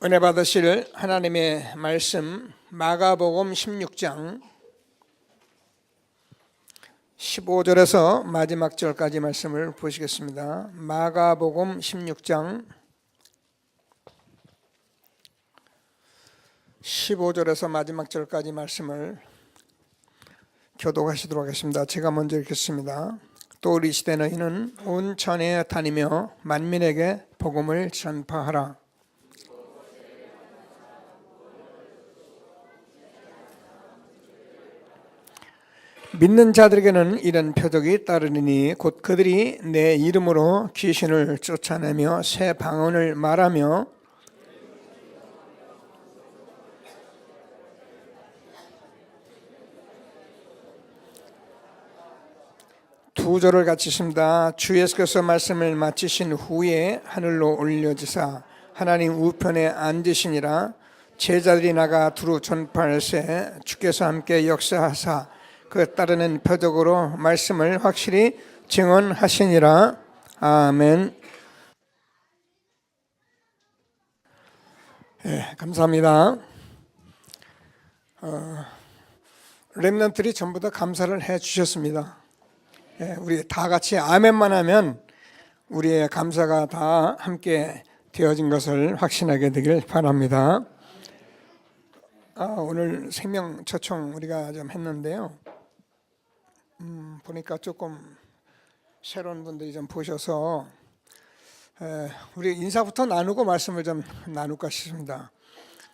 은혜 받으실 하나님의 말씀 마가복음 16장 15절에서 마지막 절까지 말씀을 보시겠습니다. 마가복음 16장 15절에서 마지막 절까지 말씀을 교독하시도록 하겠습니다. 제가 먼저 읽겠습니다. 또 이르시되 너희는 온 전에 다니며 만민에게 복음을 전파하라. 믿는 자들에게는 이런 표적이 따르리니 곧 그들이 내 이름으로 귀신을 쫓아내며 새 방언을 말하며 두 절을 같이 읽습니다. 주 예수께서 말씀을 마치신 후에 하늘로 올려지사 하나님 우편에 앉으시니라. 제자들이 나가 두루 전파할세 주께서 함께 역사하사 그 따르는 표적으로 말씀을 확실히 증언하시니라. 아멘. 감사합니다. 렘넌트들이 전부 다 감사를 해 주셨습니다. 우리 다 같이 아멘만 하면 우리의 감사가 다 함께 되어진 것을 확신하게 되길 바랍니다. 오늘 생명 초청 우리가 좀 했는데요. 보니까 조금 새로운 분들이 좀 보셔서 우리 인사부터 나누고 말씀을 좀 나눌까 싶습니다.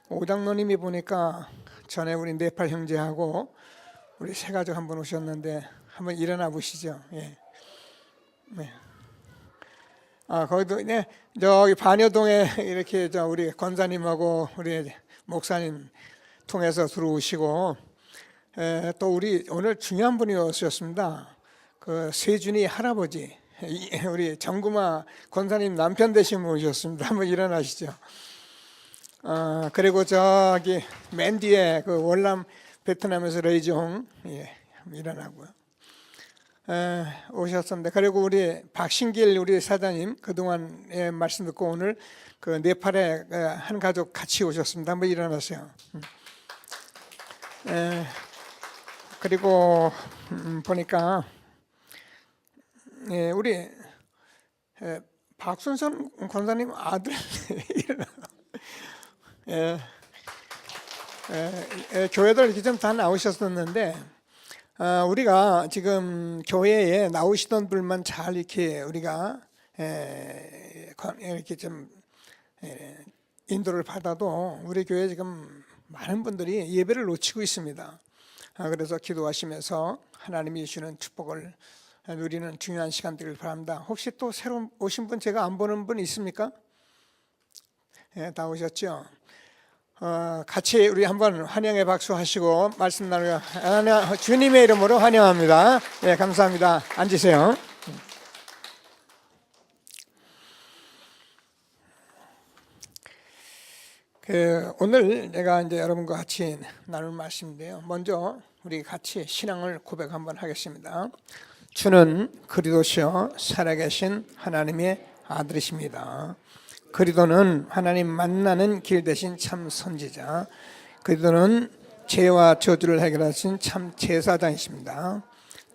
오장로님이 보니까 전에 우리 네팔 형제하고 우리 세 가족 한 분 오셨는데 한번 일어나 보시죠. 예. 네. 거기도 저기 반여동에 이렇게 우리 권사님하고 우리 목사님 통해서 들어오시고. 또 우리 오늘 중요한 분이 오셨습니다. 그 세준이 할아버지 우리 정구마 권사님 남편 되신 분 오셨습니다. 한번 일어나시죠. 그리고 저기 맨 뒤에 그 월남 베트남에서 레이종 일어나고요. 오셨습니다. 그리고 우리 박신길 우리 사장님 그동안의 말씀 듣고 오늘 그 네팔에 한 가족 같이 오셨습니다. 한번 일어나세요. 그리고 보니까 우리 박순선 권사님 아들 교회들 이렇게 좀 다 나오셨었는데 우리가 지금 교회에 나오시던 분만 잘 이렇게 우리가 이렇게 좀 인도를 받아도 우리 교회 지금 많은 분들이 예배를 놓치고 있습니다. 그래서 기도하시면서 하나님이 주시는 축복을 누리는 중요한 시간 되길 바랍니다. 혹시 또 새로 오신 분 제가 안 보는 분 있습니까? 다 오셨죠? 같이 우리 한번 환영의 박수 하시고 말씀 나누어 주님의 이름으로 환영합니다. 감사합니다. 앉으세요. 오늘 내가 이제 여러분과 같이 나눌 말씀인데요. 먼저 우리 같이 신앙을 고백 한번 하겠습니다. 주는 그리스도시요 살아계신 하나님의 아들이십니다. 그리스도는 하나님 만나는 길 대신 참 선지자, 그리스도는 죄와 저주를 해결하신 참 제사장이십니다.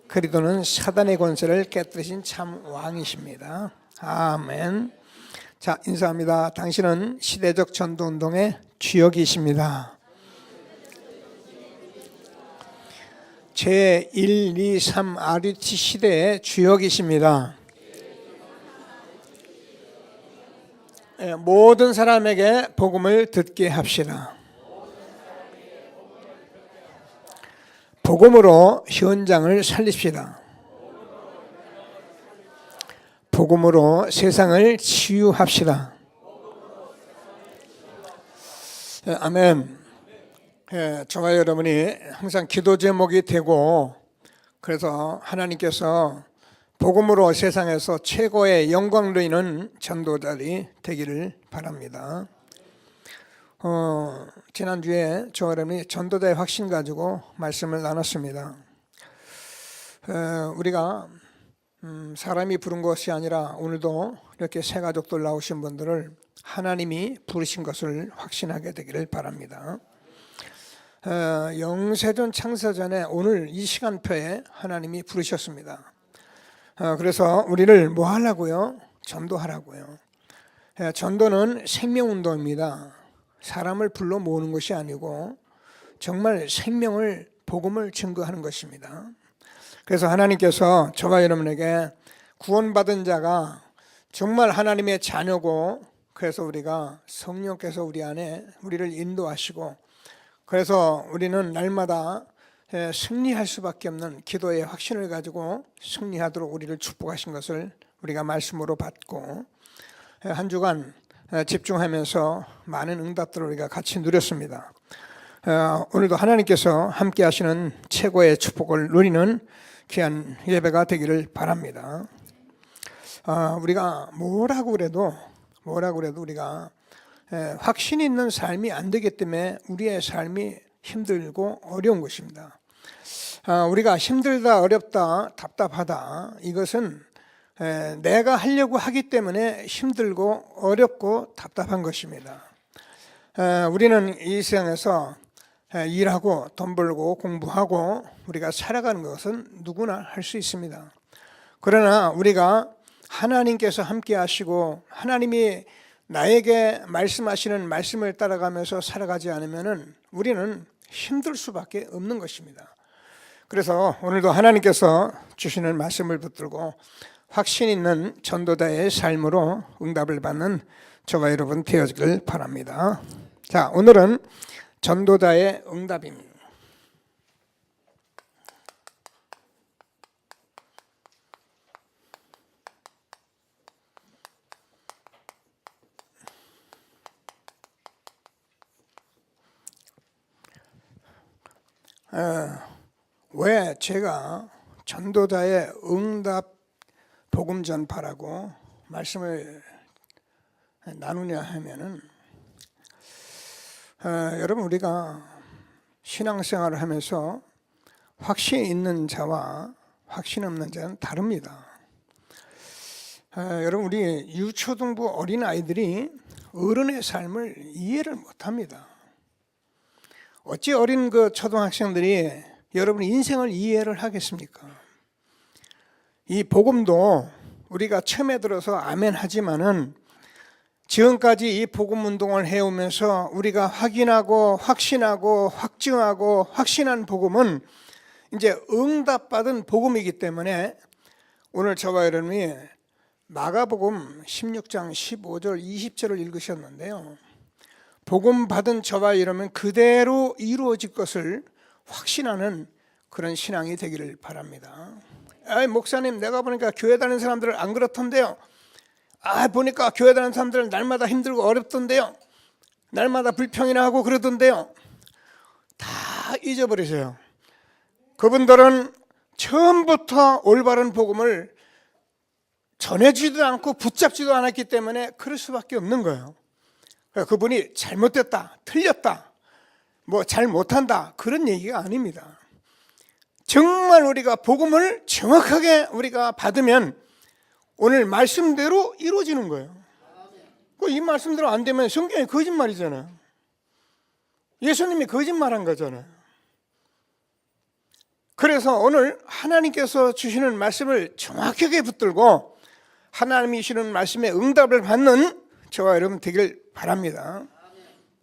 그리스도는 사단의 권세를 깨뜨리신 참 왕이십니다. 아멘. 자, 인사합니다. 당신은 시대적 전도운동의 주역이십니다. 제1, 2, 3 RUT 시대의 주역이십니다. 모든 사람에게 복음을 듣게 합시다. 복음으로 현장을 살립시다. 복음으로 세상을 치유합시다. 아멘. 저와 여러분이 항상 기도 제목이 되고 그래서 하나님께서 복음으로 세상에서 최고의 영광 누리는 전도자들이 되기를 바랍니다. 지난주에 저와 여러분이 전도자의 확신 가지고 말씀을 나눴습니다. 우리가 사람이 부른 것이 아니라 오늘도 이렇게 새 가족들 나오신 분들을 하나님이 부르신 것을 확신하게 되기를 바랍니다. 영세전 창세전에 오늘 이 시간표에 하나님이 부르셨습니다. 그래서 우리를 뭐 하려고요? 전도하라고요. 전도는 생명운동입니다. 사람을 불러 모으는 것이 아니고 정말 생명을, 복음을 증거하는 것입니다. 그래서 하나님께서 저와 여러분에게 구원받은 자가 정말 하나님의 자녀고, 그래서 우리가 성령께서 우리 안에 우리를 인도하시고, 그래서 우리는 날마다 승리할 수밖에 없는 기도의 확신을 가지고 승리하도록 우리를 축복하신 것을 우리가 말씀으로 받고, 한 주간 집중하면서 많은 응답들을 우리가 같이 누렸습니다. 오늘도 하나님께서 함께 하시는 최고의 축복을 누리는 귀한 예배가 되기를 바랍니다. 우리가 뭐라고 그래도 우리가 확신이 있는 삶이 안 되기 때문에 우리의 삶이 힘들고 어려운 것입니다. 우리가 힘들다, 어렵다, 답답하다, 이것은 내가 하려고 하기 때문에 힘들고 어렵고 답답한 것입니다. 우리는 이 세상에서 일하고 돈 벌고 공부하고 우리가 살아가는 것은 누구나 할 수 있습니다. 그러나 우리가 하나님께서 함께 하시고 하나님이 나에게 말씀하시는 말씀을 따라가면서 살아가지 않으면 우리는 힘들 수밖에 없는 것입니다. 그래서 오늘도 하나님께서 주시는 말씀을 붙들고 확신 있는 전도자의 삶으로 응답을 받는 저와 여러분 되어지길 바랍니다. 자, 오늘은 전도자의 응답입니다. 왜 제가 전도자의 응답 복음 전파라고 말씀을 나누냐 하면은, 여러분, 우리가 신앙생활을 하면서 확신 있는 자와 확신 없는 자는 다릅니다. 여러분, 우리 유초등부 어린아이들이 어른의 삶을 이해를 못합니다. 어찌 어린 그 초등학생들이 여러분 인생을 이해를 하겠습니까? 이 복음도 우리가 처음에 들어서 아멘 하지만은 지금까지 이 복음 운동을 해오면서 우리가 확인하고 확신하고 확증하고 확신한 복음은 이제 응답받은 복음이기 때문에 오늘 저와 여러분이 마가복음 16장 15절 20절을 읽으셨는데요. 복음 받은 저와 여러분 그대로 이루어질 것을 확신하는 그런 신앙이 되기를 바랍니다. 목사님, 내가 보니까 교회 다니는 사람들은 안 그렇던데요. 보니까 교회 다니는 사람들은 날마다 힘들고 어렵던데요. 날마다 불평이나 하고 그러던데요. 다 잊어버리세요. 그분들은 처음부터 올바른 복음을 전해지도 않고 붙잡지도 않았기 때문에 그럴 수밖에 없는 거예요. 그분이 잘못됐다, 틀렸다, 뭐 잘 못한다, 그런 얘기가 아닙니다. 정말 우리가 복음을 정확하게 우리가 받으면 오늘 말씀대로 이루어지는 거예요. 이 말씀대로 안 되면 성경이 거짓말이잖아요. 예수님이 거짓말한 거잖아요. 그래서 오늘 하나님께서 주시는 말씀을 정확하게 붙들고 하나님이 주시는 말씀에 응답을 받는 저와 여러분 되길 바랍니다.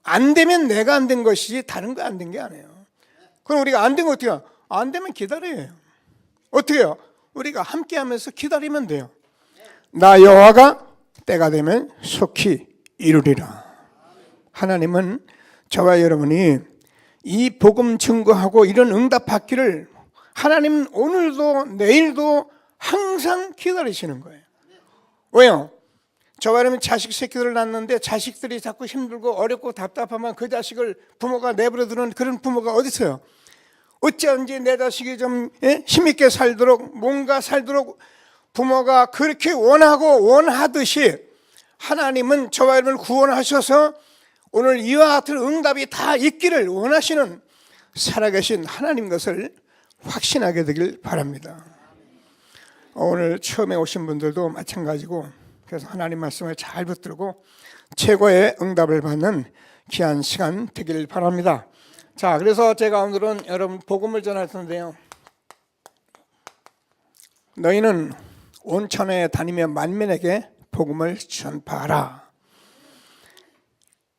안 되면 내가 안 된 것이지 다른 거 안 된 게 아니에요. 그럼 우리가 안 된 거 어떻게 해요? 안 되면 기다려요. 어떻게 해요? 우리가 함께 하면서 기다리면 돼요. 나 여호와가 때가 되면 속히 이루리라. 하나님은 저와 여러분이 이 복음 증거하고 이런 응답 받기를 하나님은 오늘도 내일도 항상 기다리시는 거예요. 왜요? 저와 여러분 자식 새끼들을 낳는데 자식들이 자꾸 힘들고 어렵고 답답하면 그 자식을 부모가 내버려두는 그런 부모가 어디 있어요? 어찌하든지 내 자식이 좀 힘있게 살도록 뭔가 살도록 부모가 그렇게 원하고 원하듯이 하나님은 저와 여러분을 구원하셔서 오늘 이와 같은 응답이 다 있기를 원하시는 살아계신 하나님 것을 확신하게 되길 바랍니다. 오늘 처음에 오신 분들도 마찬가지고 그래서 하나님 말씀을 잘 붙들고 최고의 응답을 받는 귀한 시간 되길 바랍니다. 자, 그래서 제가 오늘은 여러분 복음을 전할 텐데요. 너희는 온 천하에 다니며 만민에게 복음을 전파하라.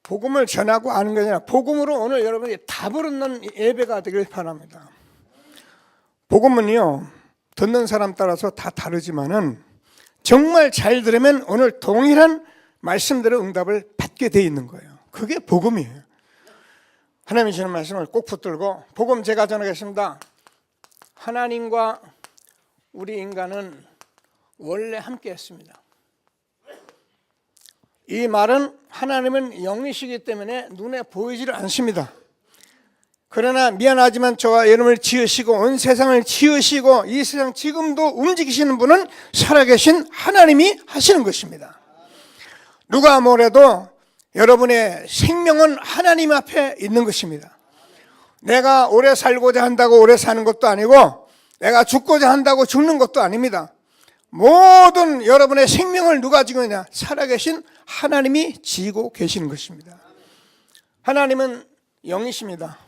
복음을 전하고 아는 게 아니라 복음으로 오늘 여러분이 답을 얻는 예배가 되길 바랍니다. 복음은요, 듣는 사람 따라서 다 다르지만은 정말 잘 들으면 오늘 동일한 말씀대로 응답을 받게 돼 있는 거예요. 그게 복음이에요. 하나님이 주는 말씀을 꼭 붙들고 복음 제가 전하겠습니다. 하나님과 우리 인간은 원래 함께 했습니다. 이 말은 하나님은 영이시기 때문에 눈에 보이지를 않습니다. 그러나 미안하지만 저와 여러분을 지으시고 온 세상을 지으시고 이 세상 지금도 움직이시는 분은 살아계신 하나님이 하시는 것입니다. 누가 뭐래도 여러분의 생명은 하나님 앞에 있는 것입니다. 내가 오래 살고자 한다고 오래 사는 것도 아니고 내가 죽고자 한다고 죽는 것도 아닙니다. 모든 여러분의 생명을 누가 지고 있냐? 살아계신 하나님이 지고 계시는 것입니다. 하나님은 영이십니다.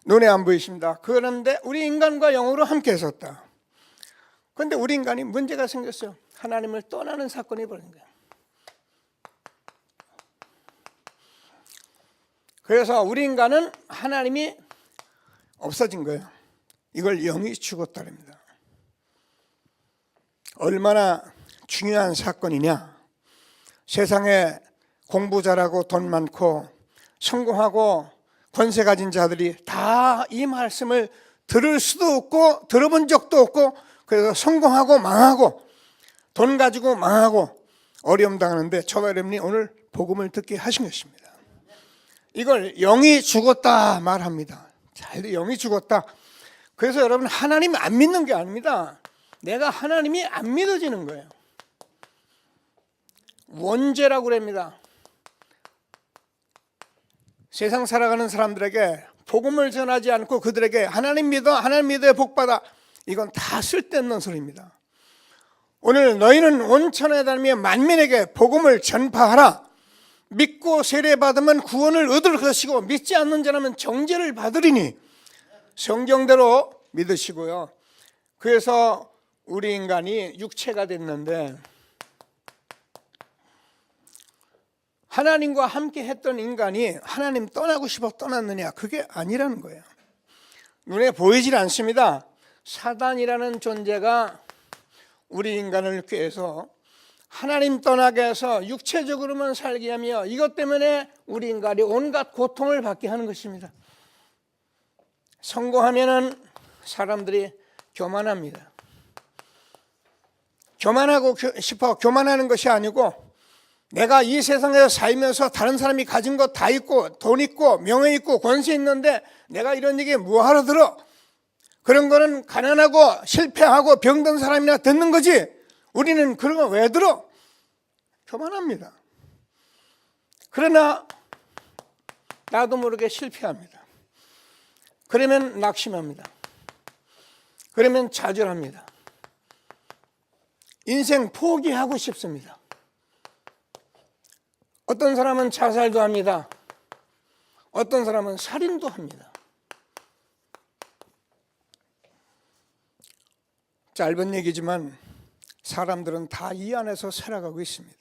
눈에 안 보이십니다. 그런데 우리 인간과 영으로 함께 했었다. 그런데 우리 인간이 문제가 생겼어요. 하나님을 떠나는 사건이 벌어진 거예요. 그래서 우리 인간은 하나님이 없어진 거예요. 이걸 영이 죽었다랍니다. 얼마나 중요한 사건이냐. 세상에 공부 잘하고 돈 많고 성공하고 권세 가진 자들이 다 이 말씀을 들을 수도 없고 들어본 적도 없고 그래서 성공하고 망하고 돈 가지고 망하고 어려움 당하는데 저와 여러분이 오늘 복음을 듣게 하신 것입니다. 이걸 영이 죽었다 말합니다. 잘 영이 죽었다. 그래서 여러분 하나님 안 믿는 게 아닙니다. 내가 하나님이 안 믿어지는 거예요. 원죄라고 그럽니다. 세상 살아가는 사람들에게 복음을 전하지 않고 그들에게 하나님 믿어 하나님 믿어야 복받아, 이건 다 쓸데없는 소리입니다. 오늘 너희는 온 천하에 다니며 만민에게 복음을 전파하라. 믿고 세례받으면 구원을 얻을 것이고 믿지 않는 자라면 정죄를 받으리니 성경대로 믿으시고요. 그래서 우리 인간이 육체가 됐는데 하나님과 함께 했던 인간이 하나님 떠나고 싶어 떠났느냐? 그게 아니라는 거예요. 눈에 보이질 않습니다. 사단이라는 존재가 우리 인간을 꾀해서 하나님 떠나게 해서 육체적으로만 살게 하며 이것 때문에 우리 인간이 온갖 고통을 받게 하는 것입니다. 성공하면은 사람들이 교만합니다. 교만하고 싶어 교만하는 것이 아니고 내가 이 세상에서 살면서 다른 사람이 가진 것 다 있고 돈 있고 명예 있고 권세 있는데 내가 이런 얘기에 뭐하러 들어? 그런 거는 가난하고 실패하고 병든 사람이나 듣는 거지 우리는 그런 거 왜 들어? 교만합니다. 그러나 나도 모르게 실패합니다. 그러면 낙심합니다. 그러면 좌절합니다. 인생 포기하고 싶습니다. 어떤 사람은 자살도 합니다. 어떤 사람은 살인도 합니다. 짧은 얘기지만 사람들은 다 이 안에서 살아가고 있습니다.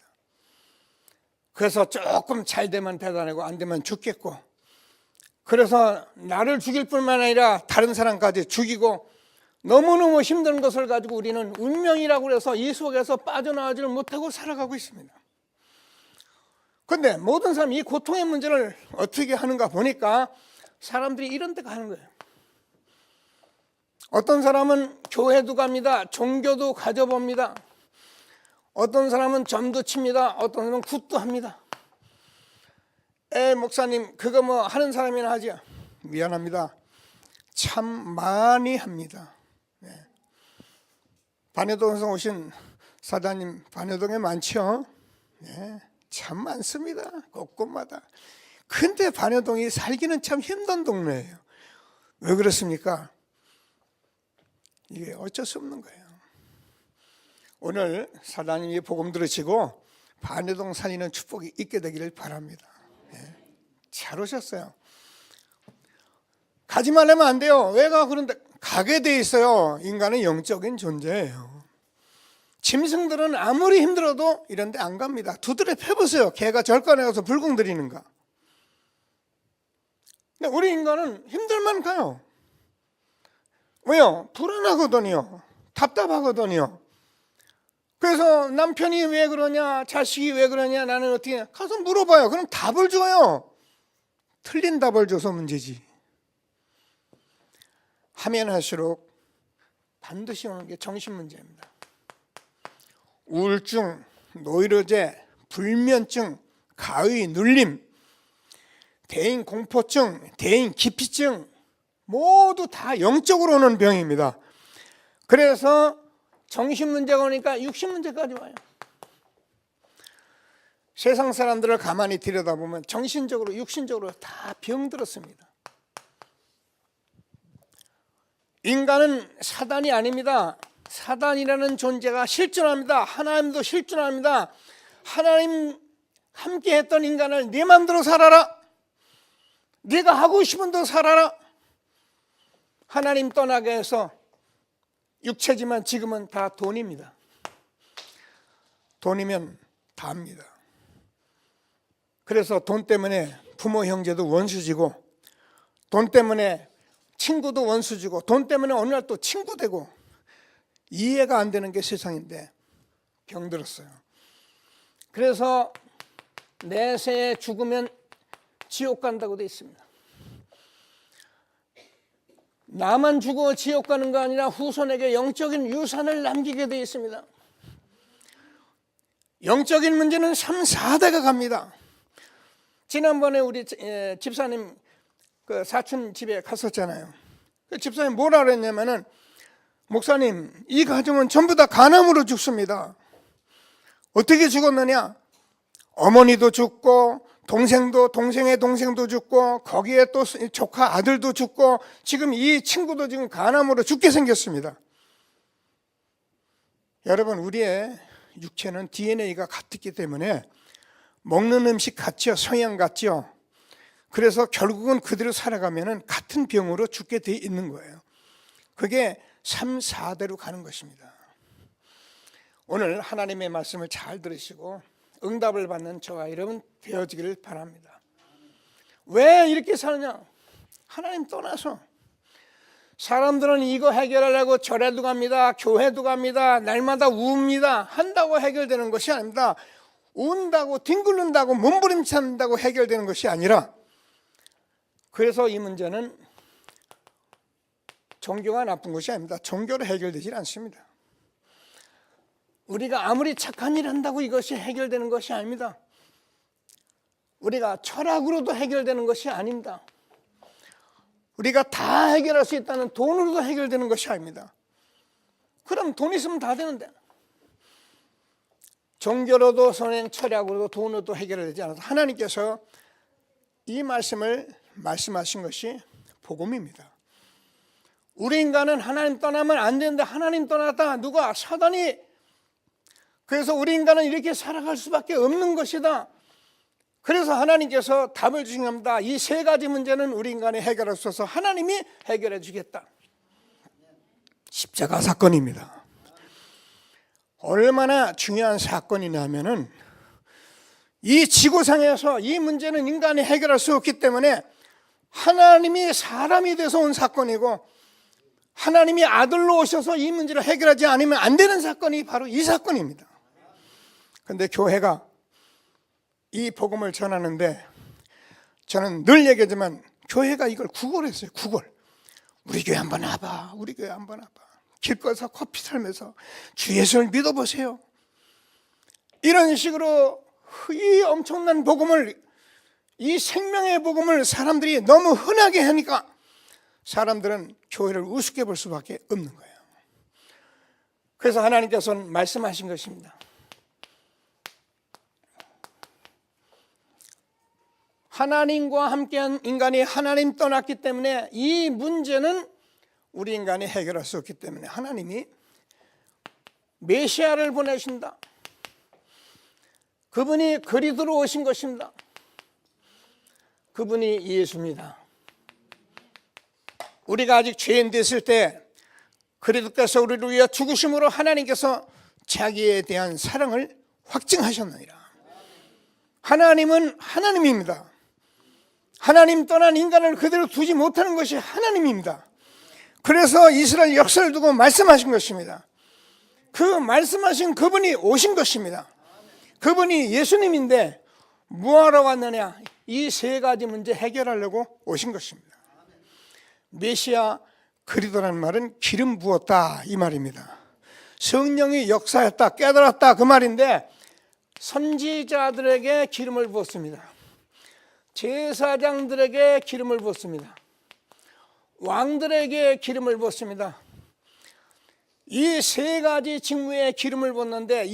그래서 조금 잘 되면 대단하고 안 되면 죽겠고, 그래서 나를 죽일 뿐만 아니라 다른 사람까지 죽이고 너무너무 힘든 것을 가지고 우리는 운명이라고 해서 이 속에서 빠져나오지를 못하고 살아가고 있습니다. 그런데 모든 사람이 이 고통의 문제를 어떻게 하는가 보니까 사람들이 이런 데 가는 거예요. 어떤 사람은 교회도 갑니다. 종교도 가져봅니다. 어떤 사람은 점도 칩니다. 어떤 사람은 굿도 합니다. 목사님 그거 뭐 하는 사람이나 하죠. 미안합니다. 참 많이 합니다. 네. 반여동에서 오신 사장님 반여동에 많죠. 네. 참 많습니다. 곳곳마다. 근데 반여동이 살기는 참 힘든 동네예요. 왜 그렇습니까? 이게 어쩔 수 없는 거예요. 오늘 사단님이 복음 들으시고 반대동 살리는 축복이 있게 되기를 바랍니다. 잘 오셨어요. 가지 말라면 안 돼요. 왜 가? 그런데 가게 돼 있어요. 인간은 영적인 존재예요. 짐승들은 아무리 힘들어도 이런 데 안 갑니다. 두드려 펴보세요. 개가 절간에 가서 불공 들이는가. 근데 우리 인간은 힘들만 가요. 왜요? 불안하거든요. 답답하거든요. 그래서 남편이 왜 그러냐, 자식이 왜 그러냐, 나는 어떻게 가서 물어봐요. 그럼 답을 줘요. 틀린 답을 줘서 문제지. 하면 할수록 반드시 오는 게 정신 문제입니다. 우울증, 노이로제, 불면증, 가의 눌림, 대인 공포증, 대인 기피증 모두 다 영적으로 오는 병입니다. 그래서 정신 문제가 오니까 육신 문제까지 와요. 세상 사람들을 가만히 들여다보면 정신적으로 육신적으로 다 병들었습니다. 인간은 사단이 아닙니다. 사단이라는 존재가 실존합니다. 하나님도 실존합니다. 하나님 함께 했던 인간을 네 맘대로 살아라. 네가 하고 싶은 대로 살아라. 하나님 떠나게 해서 육체지만 지금은 다 돈입니다. 돈이면 다입니다. 그래서 돈 때문에 부모 형제도 원수지고, 돈 때문에 친구도 원수지고, 돈 때문에 어느 날 또 친구 되고, 이해가 안 되는 게 세상인데 병들었어요. 그래서 내세에 죽으면 지옥 간다고 돼 있습니다. 나만 죽어 지옥 가는 거 아니라 후손에게 영적인 유산을 남기게 돼 있습니다. 영적인 문제는 3, 4대가 갑니다. 지난번에 우리 집사님 그 사촌 집에 갔었잖아요. 그 집사님 뭐라 그랬냐면은, 목사님, 이 가정은 전부 다 간암으로 죽습니다. 어떻게 죽었느냐? 어머니도 죽고, 동생도, 동생의 동생도 죽고, 거기에 또 조카 아들도 죽고, 지금 이 친구도 지금 간암으로 죽게 생겼습니다. 여러분, 우리의 육체는 DNA가 같기 때문에 먹는 음식 같죠? 성향 같죠? 그래서 결국은 그대로 살아가면 같은 병으로 죽게 돼 있는 거예요. 그게 3, 4대로 가는 것입니다. 오늘 하나님의 말씀을 잘 들으시고 응답을 받는 저와 여러분 되어지기를 바랍니다. 왜 이렇게 사느냐? 하나님 떠나서. 사람들은 이거 해결하려고 절에도 갑니다. 교회도 갑니다. 날마다 웁니다. 한다고 해결되는 것이 아닙니다. 운다고 뒹굴른다고 몸부림친다고 해결되는 것이 아니라, 그래서 이 문제는 종교가 나쁜 것이 아닙니다. 종교로 해결되지 않습니다. 우리가 아무리 착한 일 한다고 이것이 해결되는 것이 아닙니다. 우리가 철학으로도 해결되는 것이 아닙니다. 우리가 다 해결할 수 있다는 돈으로도 해결되는 것이 아닙니다. 그럼 돈 있으면 다 되는데, 종교로도 선행, 철학으로도 돈으로도 해결되지 않아서 하나님께서 이 말씀을 말씀하신 것이 복음입니다. 우리 인간은 하나님 떠나면 안 되는데, 하나님 떠났다 누가? 사단이. 그래서 우리 인간은 이렇게 살아갈 수밖에 없는 것이다. 그래서 하나님께서 답을 주신 겁니다. 이 세 가지 문제는 우리 인간이 해결할 수 없어서 하나님이 해결해 주겠다. 십자가 사건입니다. 얼마나 중요한 사건이냐면은, 이 지구상에서 이 문제는 인간이 해결할 수 없기 때문에 하나님이 사람이 돼서 온 사건이고, 하나님이 아들로 오셔서 이 문제를 해결하지 않으면 안 되는 사건이 바로 이 사건입니다. 그런데 교회가 이 복음을 전하는데, 저는 늘 얘기하지만 교회가 이걸 구걸했어요. 구걸. 우리 교회 한번 와봐. 우리 교회 한번 와봐. 길거리에서 커피 살면서 주 예수를 믿어보세요. 이런 식으로 이 엄청난 복음을, 이 생명의 복음을 사람들이 너무 흔하게 하니까 사람들은 교회를 우습게 볼 수밖에 없는 거예요. 그래서 하나님께서는 말씀하신 것입니다. 하나님과 함께한 인간이 하나님 떠났기 때문에 이 문제는 우리 인간이 해결할 수 없기 때문에 하나님이 메시아를 보내신다. 그분이 그리스도로 오신 것입니다. 그분이 예수입니다. 우리가 아직 죄인 됐을 때 그리스도께서 우리를 위해 죽으심으로 하나님께서 자기에 대한 사랑을 확증하셨느니라. 하나님은 하나님입니다. 하나님 떠난 인간을 그대로 두지 못하는 것이 하나님입니다. 그래서 이스라엘 역사를 두고 말씀하신 것입니다. 그 말씀하신 그분이 오신 것입니다. 그분이 예수님인데 뭐하러 왔느냐? 이 세 가지 문제 해결하려고 오신 것입니다. 메시아 그리스도라는 말은 기름 부었다 이 말입니다. 성령이 역사했다, 깨달았다 그 말인데 선지자들에게 기름을 부었습니다. 제사장들에게 기름을 부었습니다. 왕들에게 기름을 부었습니다. 이 세 가지 직무에 기름을 붓는데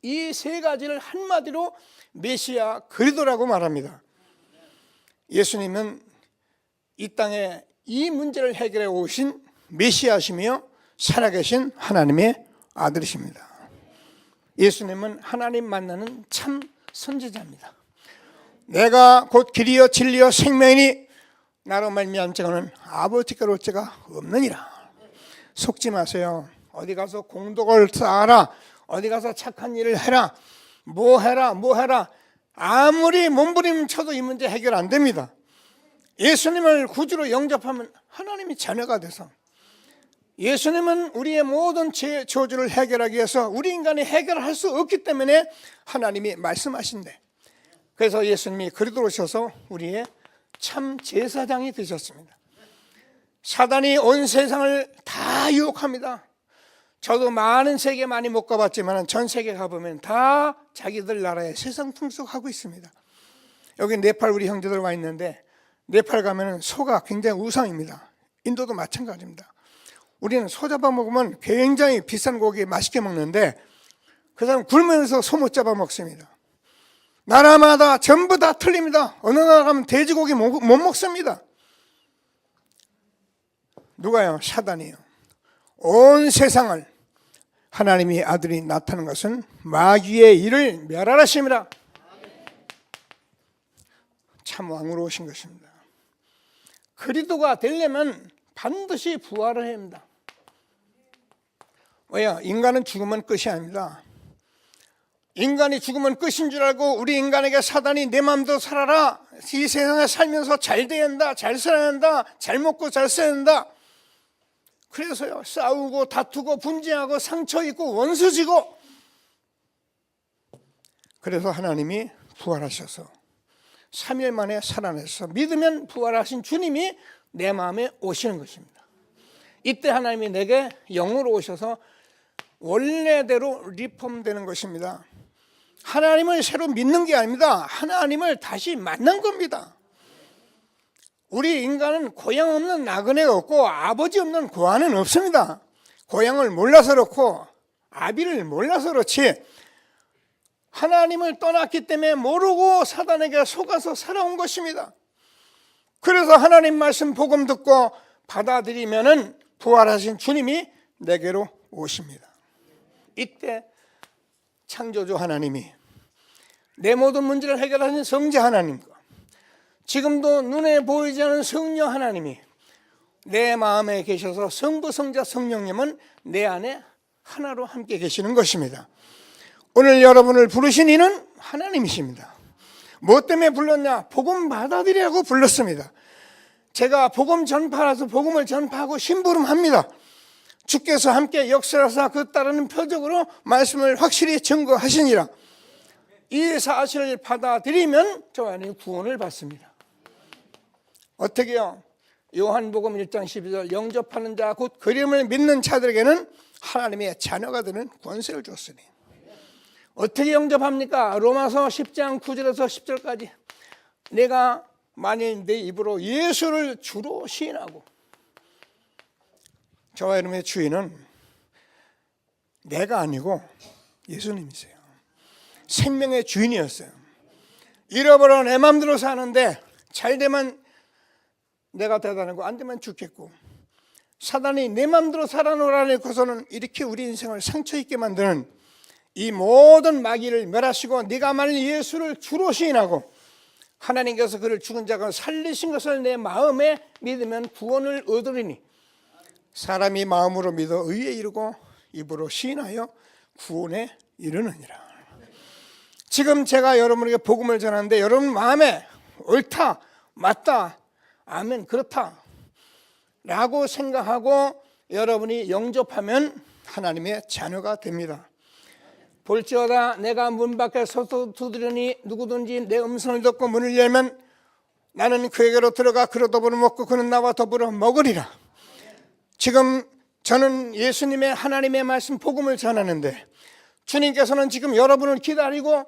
이 세 가지를 한마디로 메시아 그리스도라고 말합니다. 예수님은 이 땅에 이 문제를 해결해 오신 메시아시며 살아계신 하나님의 아들이십니다. 예수님은 하나님 만나는 참 선지자입니다. 내가 곧 길이요 진리요 생명이니 나로 말미암은 자는 아버지께로 올 자가 없느니라. 속지 마세요. 어디 가서 공덕을 쌓아라, 어디 가서 착한 일을 해라, 뭐 해라 아무리 몸부림 쳐도 이 문제 해결 안 됩니다. 예수님을 구주로 영접하면 하나님이 자녀가 돼서 예수님은 우리의 모든 죄 저주를 해결하기 위해서 우리 인간이 해결할 수 없기 때문에 하나님이 말씀하신대. 그래서 예수님이 그리스도로 오셔서 우리의 참 제사장이 되셨습니다. 사단이 온 세상을 다 유혹합니다. 저도 많은 세계 많이 못 가봤지만 전 세계 가보면 다 자기들 나라에 세상 풍속하고 있습니다. 여기 네팔 우리 형제들 와 있는데 네팔 가면 소가 굉장히 우상입니다. 인도도 마찬가지입니다. 우리는 소 잡아먹으면 굉장히 비싼 고기 맛있게 먹는데 그 사람 굶으면서 소 못 잡아먹습니다. 나라마다 전부 다 틀립니다. 어느 나라 가면 돼지고기 못 먹습니다. 누가요? 사단이요. 온 세상을 하나님의 아들이 나타난 것은 마귀의 일을 멸하라심이라. 참 왕으로 오신 것입니다. 그리스도가 되려면 반드시 부활을 해야 합니다. 왜요? 인간은 죽으면 끝이 아닙니다. 인간이 죽으면 끝인 줄 알고 우리 인간에게 사단이 내 마음대로 살아라, 이 세상에 살면서 잘 돼야 한다, 잘 살아야 한다, 잘 먹고 잘 써야 한다. 그래서요 싸우고 다투고 분쟁하고 상처 입고 원수 지고, 그래서 하나님이 부활하셔서 3일 만에 살아내서 믿으면 부활하신 주님이 내 마음에 오시는 것입니다. 이때 하나님이 내게 영으로 오셔서 원래대로 리폼되는 것입니다. 하나님을 새로 믿는 게 아닙니다. 하나님을 다시 만난 겁니다. 우리 인간은 고향 없는 나그네가 없고 아버지 없는 고아는 없습니다. 고향을 몰라서 그렇고 아비를 몰라서 그렇지 하나님을 떠났기 때문에 모르고 사단에게 속아서 살아온 것입니다. 그래서 하나님 말씀 복음 듣고 받아들이면은 부활하신 주님이 내게로 오십니다. 이때 창조주 하나님이 내 모든 문제를 해결하신 성자 하나님과 지금도 눈에 보이지 않는 성령 하나님이 내 마음에 계셔서 성부, 성자, 성령님은 내 안에 하나로 함께 계시는 것입니다. 오늘 여러분을 부르신 이는 하나님이십니다. 뭐 때문에 불렀냐? 복음 받아들이라고 불렀습니다. 제가 복음 전파라서 복음을 전파하고 심부름합니다. 주께서 함께 역사하사 그 따르는 표적으로 말씀을 확실히 증거하시니라. 이 사실을 받아들이면 저 안에 구원을 받습니다. 어떻게요? 요한복음 1장 12절 영접하는 자 곧 그림을 믿는 자들에게는 하나님의 자녀가 되는 권세를 줬으니. 어떻게 영접합니까? 로마서 10장 9절에서 10절까지 내가 만일 내 입으로 예수를 주로 시인하고, 저와 여러분의 주인은 내가 아니고 예수님이세요. 생명의 주인이었어요. 잃어버려 내 마음대로 사는데 잘 되면 내가 대단하고 안 되면 죽겠고, 사단이 내 맘대로 살아노라고서는 이렇게 우리 인생을 상처 있게 만드는 이 모든 마귀를 멸하시고 네가 만일 예수를 주로 시인하고 하나님께서 그를 죽은 자가 살리신 것을 내 마음에 믿으면 구원을 얻으리니 사람이 마음으로 믿어 의에 이르고 입으로 시인하여 구원에 이르느니라. 지금 제가 여러분에게 복음을 전하는데 여러분 마음에 옳다, 맞다, 아멘, 그렇다 라고 생각하고 여러분이 영접하면 하나님의 자녀가 됩니다. 볼지어다 내가 문 밖에 서서 두드리니 누구든지 내 음성을 듣고 문을 열면 나는 그에게로 들어가 그로 더불어 먹고 그는 나와 더불어 먹으리라. 지금 저는 예수님의 하나님의 말씀 복음을 전하는데 주님께서는 지금 여러분을 기다리고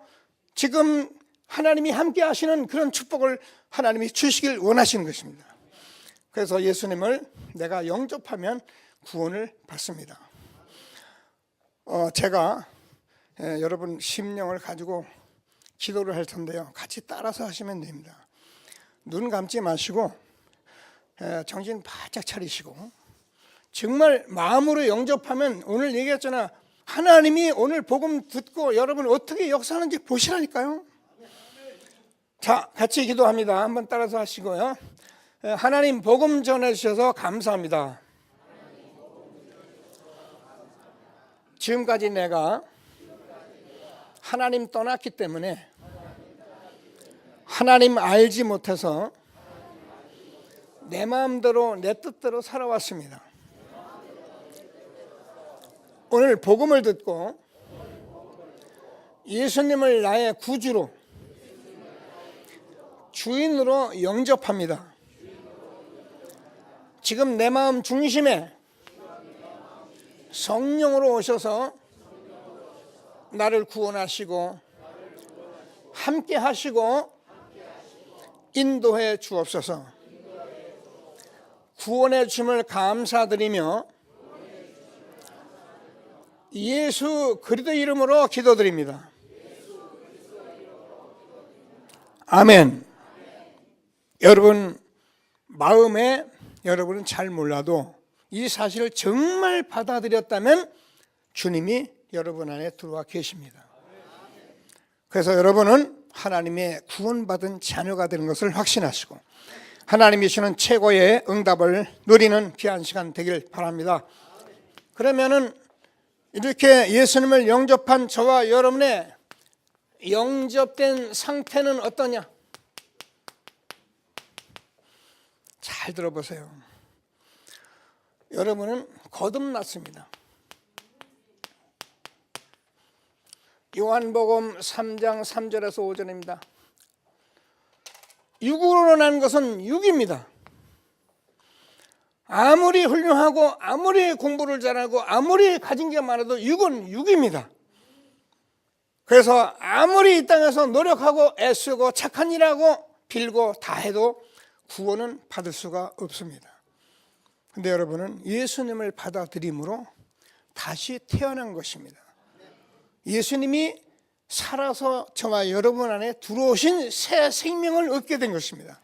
지금 하나님이 함께 하시는 그런 축복을 하나님이 주시길 원하시는 것입니다. 그래서 예수님을 내가 영접하면 구원을 받습니다. 제가 여러분 심령을 가지고 기도를 할 텐데요. 같이 따라서 하시면 됩니다. 눈 감지 마시고 정신 바짝 차리시고 정말 마음으로 영접하면 오늘 얘기했잖아. 하나님이 오늘 복음 듣고 여러분 어떻게 역사하는지 보시라니까요. 자, 같이 기도합니다. 한번 따라서 하시고요. 하나님 복음 전해주셔서 감사합니다. 지금까지 내가 하나님 떠났기 때문에 하나님 알지 못해서 내 마음대로 내 뜻대로 살아왔습니다. 오늘 복음을 듣고 예수님을 나의 구주로 주인으로 영접합니다. 지금 내 마음 중심에 성령으로 오셔서 나를 구원하시고 함께 하시고 인도해 주옵소서. 구원의 주님을 감사드리며 예수 그리스도 이름으로 기도드립니다. 아멘. 여러분 마음에 여러분은 잘 몰라도 이 사실을 정말 받아들였다면 주님이 여러분 안에 들어와 계십니다. 그래서 여러분은 하나님의 구원받은 자녀가 되는 것을 확신하시고 하나님이 주시는 최고의 응답을 누리는 귀한 시간 되길 바랍니다. 그러면은 이렇게 예수님을 영접한 저와 여러분의 영접된 상태는 어떠냐? 잘 들어보세요. 여러분은 거듭났습니다. 요한복음 3장 3절에서 5절입니다. 육으로 난 것은 육입니다. 아무리 훌륭하고 아무리 공부를 잘하고 아무리 가진 게 많아도 육은 육입니다. 그래서 아무리 이 땅에서 노력하고 애쓰고 착한 일하고 빌고 다 해도 구원은 받을 수가 없습니다. 근데 여러분은 예수님을 받아들임으로 다시 태어난 것입니다. 예수님이 살아서 저와 여러분 안에 들어오신 새 생명을 얻게 된 것입니다.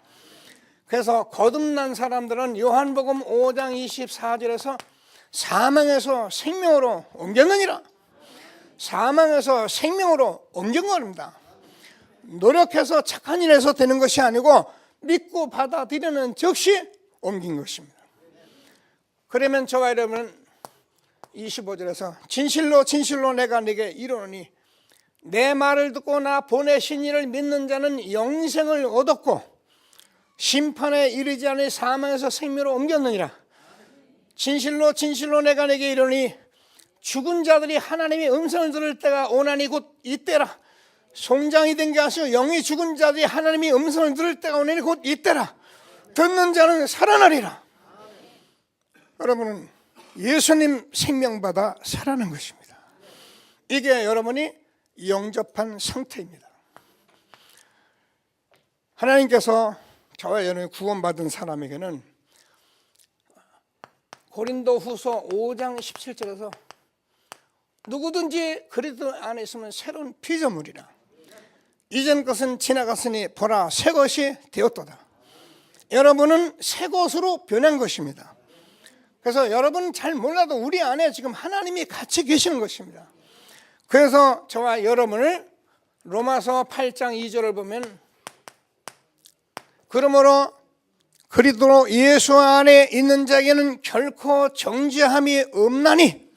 그래서 거듭난 사람들은 요한복음 5장 24절에서 사망에서 생명으로 옮겼느니라. 사망에서 생명으로 옮긴 겁니다. 노력해서 착한 일에서 되는 것이 아니고 믿고 받아들이는 즉시 옮긴 것입니다. 그러면 저와 여러분은 25절에서 진실로 진실로 내가 네게 이르노니 내 말을 듣고 나 보내신 이를 믿는 자는 영생을 얻었고 심판에 이르지 않을 사망에서 생명으로 옮겼느니라. 진실로 진실로 내가 네게 이르노니 죽은 자들이 하나님의 음성을 들을 때가 오나니 곧 이때라. 송장이 된 게 아니고 영이 죽은 자들이 하나님의 음성을 들을 때가 오나니 곧 이때라. 듣는 자는 살아나리라. 여러분은 예수님 생명받아 살아난 것입니다. 이게 여러분이 영접한 상태입니다. 하나님께서 저와 여러분이 구원받은 사람에게는 고린도후서 5장 17절에서 누구든지 그리스도 안에 있으면 새로운 피조물이라. 이전 것은 지나갔으니 보라 새 것이 되었도다. 여러분은 새 것으로 변한 것입니다. 그래서 여러분 잘 몰라도 우리 안에 지금 하나님이 같이 계시는 것입니다. 그래서 저와 여러분을 로마서 8장 2절을 보면 그러므로 그리스도 예수 안에 있는 자에게는 결코 정죄함이 없나니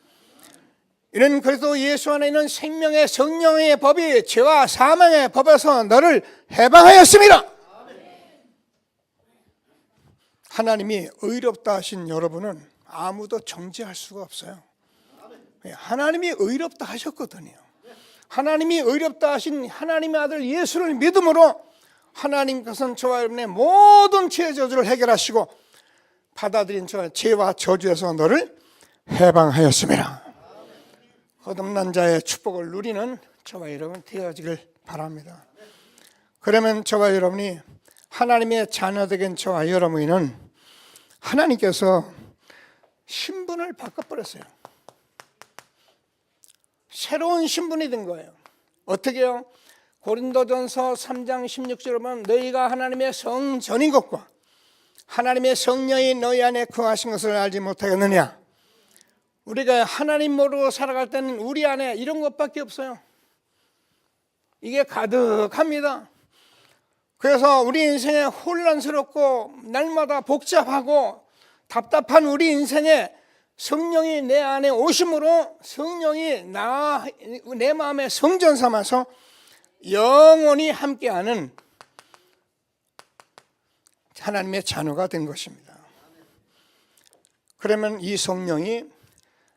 이는 그리스도 예수 안에 있는 생명의 성령의 법이 죄와 사망의 법에서 너를 해방하였습니다. 하나님이 의롭다 하신 여러분은 아무도 정죄할 수가 없어요. 하나님이 의롭다 하셨거든요. 하나님이 의롭다 하신 하나님의 아들 예수를 믿음으로 하나님께서는 저와 여러분의 모든 죄의 저주를 해결하시고 받아들인 저 죄와 저주에서 너를 해방하였습니다. 거듭난 자의 축복을 누리는 저와 여러분 되어지길 바랍니다. 그러면 저와 여러분이 하나님의 자녀되긴 저와 여러분은 하나님께서 신분을 바꿔버렸어요. 새로운 신분이 된 거예요. 어떻게요? 고린도전서 3장 16절에 보면 너희가 하나님의 성전인 것과 하나님의 성령이 너희 안에 거하신 것을 알지 못하겠느냐. 우리가 하나님 모르고 살아갈 때는 우리 안에 이런 것밖에 없어요. 이게 가득합니다. 그래서 우리 인생에 혼란스럽고 날마다 복잡하고 답답한 우리 인생에 성령이 내 안에 오심으로 성령이 내 마음에 성전 삼아서 영원히 함께하는 하나님의 자녀가 된 것입니다. 그러면 이 성령이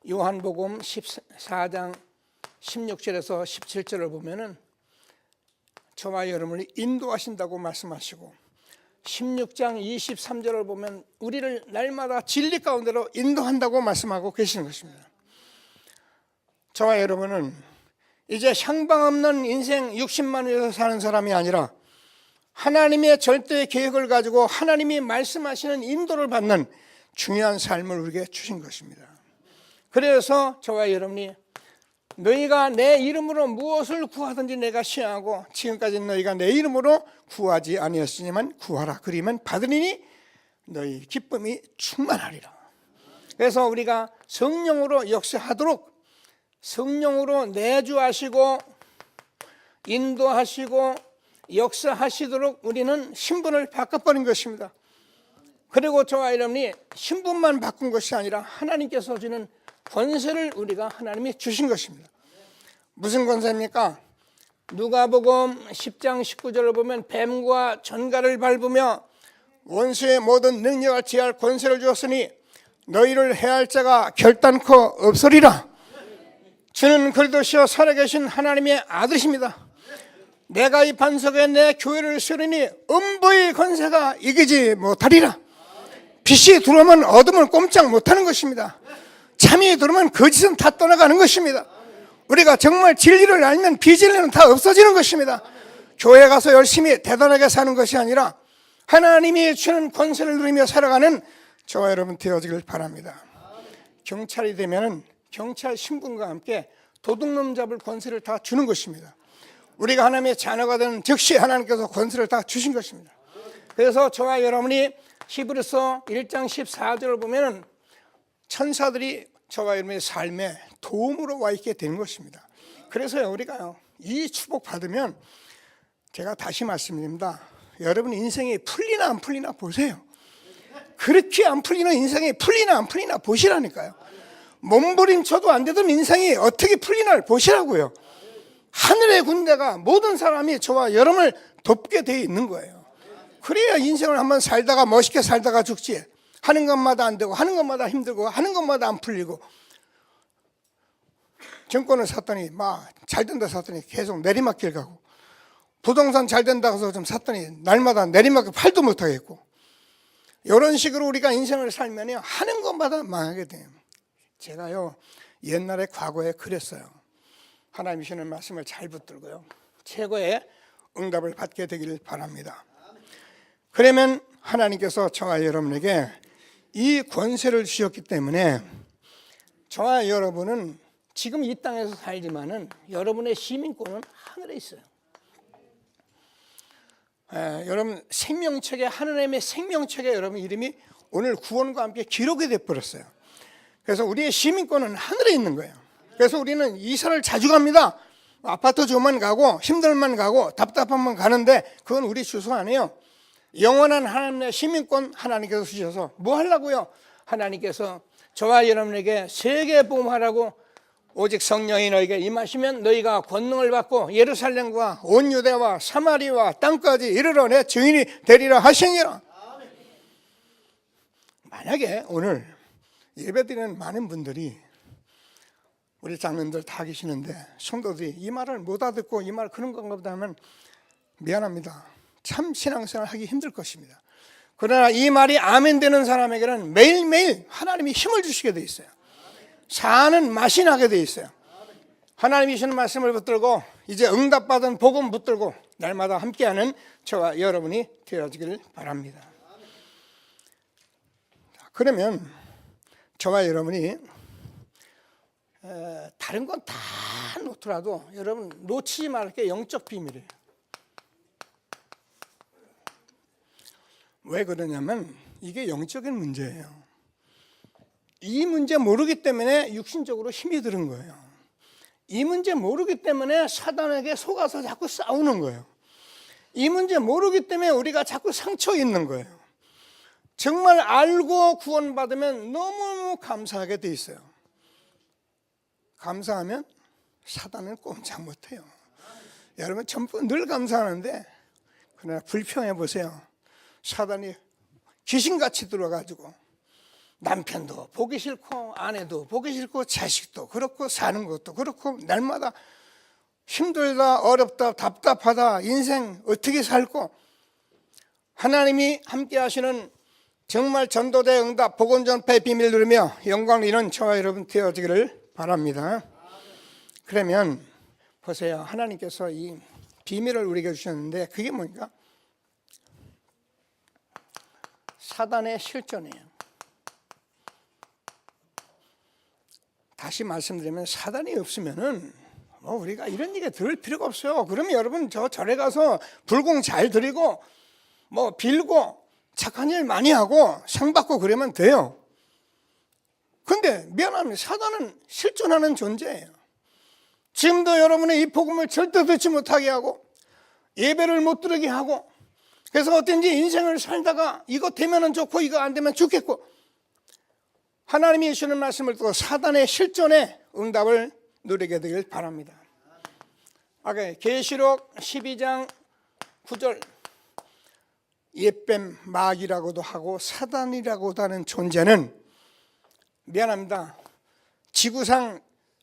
요한복음 14장 16절에서 17절을 보면은 저와 여러분을 인도하신다고 말씀하시고 16장 23절을 보면 우리를 날마다 진리 가운데로 인도한다고 말씀하고 계시는 것입니다. 저와 여러분은 이제 향방 없는 인생 60만 위에서 사는 사람이 아니라 하나님의 절대 계획을 가지고 하나님이 말씀하시는 인도를 받는 중요한 삶을 우리에게 주신 것입니다. 그래서 저와 여러분이 너희가 내 이름으로 무엇을 구하든지 내가 시행하고 지금까지 너희가 내 이름으로 구하지 아니었으니만 구하라 그리면 받으리니 너희 기쁨이 충만하리라. 그래서 우리가 성령으로 역사하도록 성령으로 내주하시고 인도하시고 역사하시도록 우리는 신분을 바꿔버린 것입니다. 그리고 저와 여러분이 신분만 바꾼 것이 아니라 하나님께서 주는 권세를 우리가 하나님이 주신 것입니다. 무슨 권세입니까? 누가복음 10장 19절을 보면 뱀과 전갈을 밟으며 원수의 모든 능력을 제할 권세를 주었으니 너희를 해할 자가 결단코 없으리라. 주는 그리스도시여 살아계신 하나님의 아들이십니다. 내가 이 반석에 내 교회를 세우리니 음부의 권세가 이기지 못하리라. 빛이 들어오면 어둠을 꼼짝 못하는 것입니다. 참이 들어오면 거짓은 다 떠나가는 것입니다. 우리가 정말 진리를 알면 비진리는 다 없어지는 것입니다. 교회 가서 열심히 대단하게 사는 것이 아니라 하나님이 주는 권세를 누리며 살아가는 저와 여러분 되어지길 바랍니다. 경찰이 되면 경찰 신분과 함께 도둑놈 잡을 권세를 다 주는 것입니다. 우리가 하나님의 자녀가 되는 즉시 하나님께서 권세를 다 주신 것입니다. 그래서 저와 여러분이 히브리서 1장 14절을 보면 천사들이 저와 여러분의 삶에 도움으로 와 있게 되는 것입니다. 그래서 우리가 이 축복 받으면 제가 다시 말씀드립니다. 여러분 인생이 풀리나 안 풀리나 보세요. 그렇게 안 풀리는 인생이 풀리나 안 풀리나 보시라니까요. 몸부림쳐도 안 되던 인생이 어떻게 풀리나를 보시라고요. 하늘의 군대가 모든 사람이 저와 여러분을 돕게 되어 있는 거예요. 그래야 인생을 한번 살다가 멋있게 살다가 죽지. 하는 것마다 안 되고 하는 것마다 힘들고 하는 것마다 안 풀리고 증권을 샀더니 막 잘 된다 샀더니 계속 내리막길 가고 부동산 잘 된다고 해서 좀 샀더니 날마다 내리막길 팔도 못하겠고 이런 식으로 우리가 인생을 살면 하는 것마다 망하게 돼요. 제가요 옛날에 과거에 그랬어요. 하나님 주시는 말씀을 잘 붙들고요 최고의 응답을 받게 되기를 바랍니다. 그러면 하나님께서 저와 여러분에게 이 권세를 주셨기 때문에 저와 여러분은 지금 이 땅에서 살지만은 여러분의 시민권은 하늘에 있어요. 여러분 생명책에 하나님의 생명책에 여러분 이름이 오늘 구원과 함께 기록이 되어 버렸어요. 그래서 우리의 시민권은 하늘에 있는 거예요. 그래서 우리는 이사를 자주 갑니다. 아파트 조만 가고 힘들만 가고 답답한만 가는데 그건 우리 주소 아니에요. 영원한 하나님의 시민권 하나님께서 주셔서 뭐 하려고요? 하나님께서 저와 여러분에게 세계 복음하라고 오직 성령이 너에게 임하시면 너희가 권능을 받고 예루살렘과 온 유대와 사마리와 땅까지 이르러 내 증인이 되리라 하시니라. 만약에 오늘 예배드리는 많은 분들이 우리 장로님들 다 계시는데 성도들이 이 말을 못 알아듣고 이 말 그런 건가 보다 하면 미안합니다. 참 신앙생활 하기 힘들 것입니다. 그러나 이 말이 아멘 되는 사람에게는 매일매일 하나님이 힘을 주시게 돼 있어요. 사는 맛이 나게 돼 있어요. 하나님이 주시는 말씀을 붙들고 이제 응답받은 복음 붙들고 날마다 함께하는 저와 여러분이 되어지기를 바랍니다. 그러면 저와 여러분이 다른 건 다 놓더라도 여러분 놓치지 말을 게 영적 비밀이에요. 왜 그러냐면 이게 영적인 문제예요. 이 문제 모르기 때문에 육신적으로 힘이 드는 거예요. 이 문제 모르기 때문에 사단에게 속아서 자꾸 싸우는 거예요. 이 문제 모르기 때문에 우리가 자꾸 상처 있는 거예요. 정말 알고 구원받으면 너무너무 감사하게 돼 있어요. 감사하면 사단은 꼼짝 못해요. 여러분 전부 늘 감사하는데 그러나 불평해 보세요. 사단이 귀신같이 들어가지고 남편도 보기 싫고 아내도 보기 싫고 자식도 그렇고 사는 것도 그렇고 날마다 힘들다 어렵다 답답하다 인생 어떻게 살고 하나님이 함께 하시는 정말 전도대 응답 복음전파의 비밀 누리며 영광 이는 저와 여러분 되어지기를 바랍니다. 그러면 보세요. 하나님께서 이 비밀을 우리에게 주셨는데 그게 뭐니까 사단의 실존이에요. 다시 말씀드리면 사단이 없으면은 우리가 이런 얘기 들을 필요가 없어요. 그러면 여러분 저 절에 가서 불공 잘 드리고 빌고 착한 일 많이 하고 상 받고 그러면 돼요. 근데 미안합니다. 사단은 실존하는 존재예요. 지금도 여러분의 이 복음을 절대 듣지 못하게 하고 예배를 못 들게 하고 그래서 어떤지 인생을 살다가 이거 되면은 좋고 이거 안 되면 죽겠고 하나님이 주시는 말씀을 듣고 사단의 실존에 응답을 누리게 되길 바랍니다. 아까 계시록 12장 9절 옛뱀 마귀라고도 하고 사단이라고도 하는 존재는 미안합니다. 지구상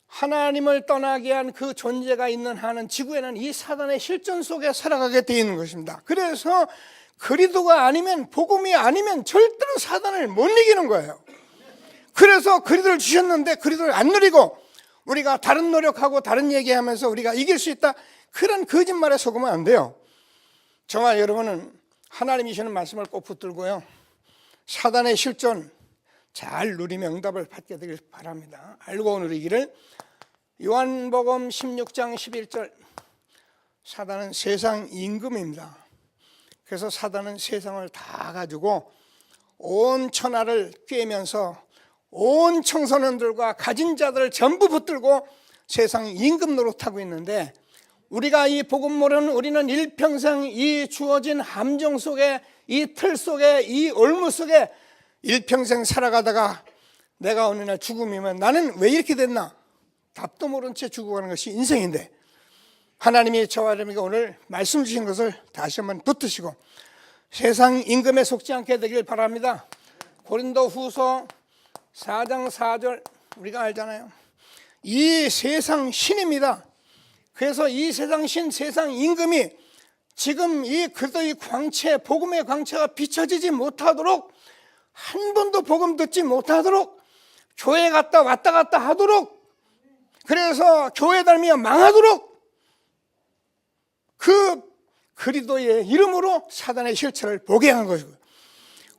하나님을 떠나게 한 그 존재가 있는 한은 지구에는 이 사단의 실존 속에 살아가게 되어 있는 것입니다. 그래서 그리스도가 아니면 복음이 아니면 절대로 사단을 못 이기는 거예요. 그래서 그리스도를 주셨는데 그리스도를 안 누리고 우리가 다른 노력하고 다른 얘기하면서 우리가 이길 수 있다 그런 거짓말에 속으면 안 돼요. 저와 여러분은 하나님이 주시는 말씀을 꼭 붙들고요 사단의 실존 잘 누리며 응답을 받게 되길 바랍니다. 알고 누리기를. 요한복음 16장 11절 사단은 세상 임금입니다. 그래서 사단은 세상을 다 가지고 온 천하를 꿰면서 온 청소년들과 가진 자들을 전부 붙들고 세상 임금 노릇하고 있는데 우리가 이 복음 모르는 우리는 일평생 이 주어진 함정 속에 이 틀 속에 이 올무 속에 일평생 살아가다가 내가 어느 날 죽음이면 나는 왜 이렇게 됐나 답도 모른 채 죽어가는 것이 인생인데 하나님이 저와 여러분에게 오늘 말씀 주신 것을 다시 한번 붙드시고 세상 임금에 속지 않게 되길 바랍니다. 고린도 후서 4장 4절 우리가 알잖아요. 이 세상 신입니다. 그래서 이 세상 신, 세상 임금이 지금 이 그리스도의 광채, 복음의 광채가 비춰지지 못하도록 한 번도 복음 듣지 못하도록 교회 갔다 왔다 갔다 하도록 그래서 교회 다니며 망하도록 그 그리스도의 이름으로 사단의 실체를 보게 한 것이고요.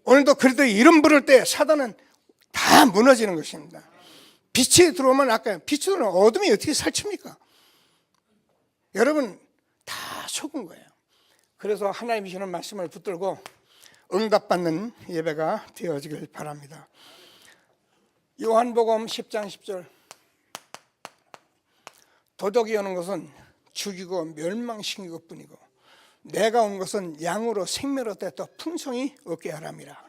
오늘도 그리스도의 이름 부를 때 사단은 다 무너지는 것입니다. 빛이 들어오면 아까 빛이 들어오면 어둠이 어떻게 살칩니까? 여러분 다 속은 거예요. 그래서 하나님이 주는 말씀을 붙들고 응답받는 예배가 되어지길 바랍니다. 요한복음 10장 10절. 도적이 오는 것은 죽이고 멸망시키는 것뿐이고 내가 온 것은 양으로 생명을 얻되 또 풍성히 얻게 하람이라.